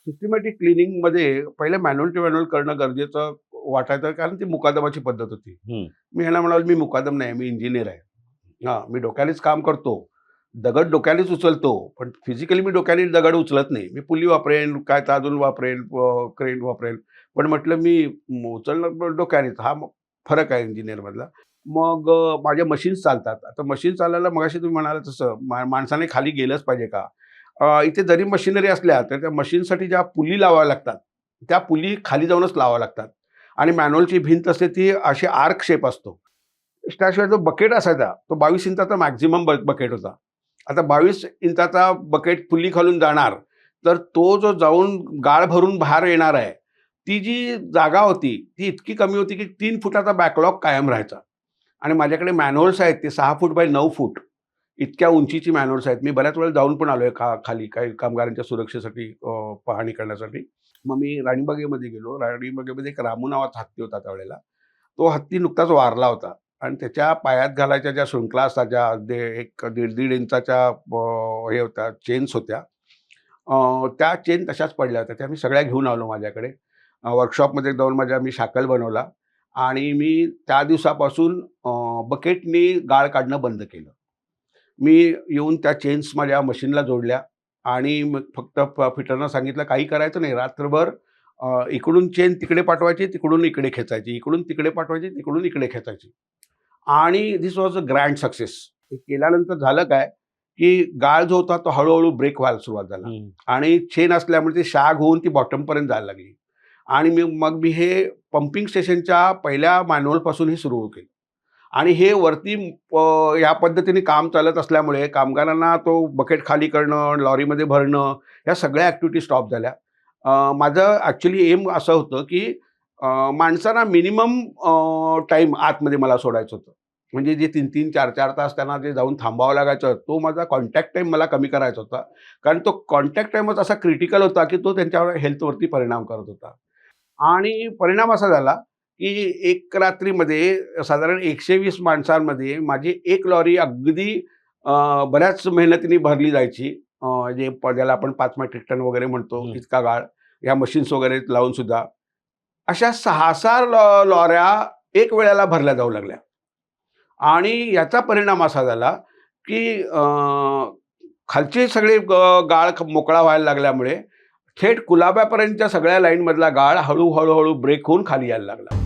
Systematic क्लिनिंगमध्ये पहिले manual to manual करणं गरजेचं वाटायचं, कारण ती मुकादमाची पद्धत होती. हं. मी ह्यांना म्हणालो, "मी मुकादम नाही, मी इंजिनिअर आहे. हां, मी डोक्यानेच काम करतो. दगड डोक्यानेच उचलतो, पण फिजिकली मी डोक्याने दगड उचलत नाही. मी पुली वापरेन, काय तादून वापरेन, क्रेन वापरेन. पण म्हटलं मी उचलणं पण डोक्यानेच. हा फरक आहे इंजिनिअरमधला. मग माझ्या मशीन्स चालतात. आता मशीन चालायला मगाशी तुम्ही म्हणालात तसं माणसाने खाली गेलंच पाहिजे का? इथे जरी मशिनरी असल्या, तर त्या मशीनसाठी ज्या पुली लावाव्या लागतात, त्या पुली खाली जाऊनच लावाव्या लागतात. आणि मॅन्युअलची भिंत असते ती अशी आर्क शेप असतो. त्याशिवाय जो बकेट असायचा, तो 22 इंचाचा मॅक्सिमम बकेट होता. आता 22 इंचाचा बकेट पुली खालून जाणार, तर तो जो जाऊन गाळ भरून बाहेर येणार आहे, ती जी जागा होती, ती इतकी कमी होती की 3 फुटाचा बॅकलॉग कायम राहायचा. आणि माझ्याकडे मॅन्युअल्स आहेत ते 6 फूट बाय 9 फूट इतक्या उंचीची मॅन्युअल्स आहेत. मी बऱ्याच वेळेला जाऊन पण आलोय खाली काही कामगारांच्या सुरक्षेसाठी पाहणी करण्यासाठी. मग मी राणीबागेमध्ये गेलो. राणीबागेमध्ये एक रामू नावाचा हत्ती होता त्यावेळेला. तो हत्ती नुकताच वारला होता आणि त्याच्या पायात घालायच्या ज्या शृंखला असतात, ज्या एक 1.5 इंचाच्या हे होत्या, चेन्स होत्या. त्या चेन तशाच पडल्या होत्या. त्या मी सगळ्या घेऊन आलो माझ्याकडे. वर्कशॉपमध्ये जाऊन मी शाकल बनवला आणि मी त्या दिवसापासून बकेटनी गाळ काढणं बंद केलं. मी येऊन त्या चेन्स माझ्या मशीनला जोडल्या आणि मग फक्त फिटरना सांगितलं, काही करायचं नाही. रात्रभर इकडून चेन तिकडे पाठवायची, तिकडून इकडे खेचायची, इकडून तिकडे पाठवायची, तिकडून इकडे खेचायची. आणि this was a grand success. हे केल्यानंतर झालं काय, की गाळ जो होता तो हळू ब्रेक व्हायला सुरुवात झाला हं. आणि चेन असल्यामुळे ती शॅग होऊन ती बॉटमपर्यंत जायला लागली. आणि मग मी हे पंपिंग स्टेशनच्या पहिल्या मॅन्युअलपासून हे सुरू केलं. आणि हे वरती या पद्धतीने काम चालत असल्यामुळे कामगारांना तो बकेट खाली करणं, लॉरीमध्ये भरणं, ह्या सगळ्या ॲक्टिव्हिटी स्टॉप झाल्या. माझं ॲक्चुअली एम असं होतं, की माणसांना मिनिमम टाईम आतमध्ये मला सोडायचं होतं. म्हणजे जे 3-3, 4-4 तास त्यांना जे जाऊन थांबावं लागायचं, तो माझा कॉन्टॅक्ट टाईम मला कमी करायचा होता. कारण तो कॉन्टॅक्ट टाईमच असा क्रिटिकल होता, की तो त्यांच्यावर हेल्थवरती परिणाम करत होता. आणि परिणाम असा झाला, की एक रात्रीमध्ये साधारण 120 माणसांमध्ये माझी एक लॉरी अगदी बऱ्याच मेहनतीने भरली जायची. ज्याला आपण 5 मेट्रिक टन वगैरे म्हणतो, हं. इतका गाळ या मशीन्स वगैरे लावून सुद्धा. अशा 6-6 लॉऱ्या एक वेळेला भरल्या जाऊ लागल्या. आणि याचा परिणाम असा झाला, की खालचे सगळे गाळ मोकळा व्हायला लागल्यामुळे थेट कुलाब्यापर्यंतच्या सगळ्या लाईनमधला गाळ हळू ब्रेक होऊन खाली यायला लागला.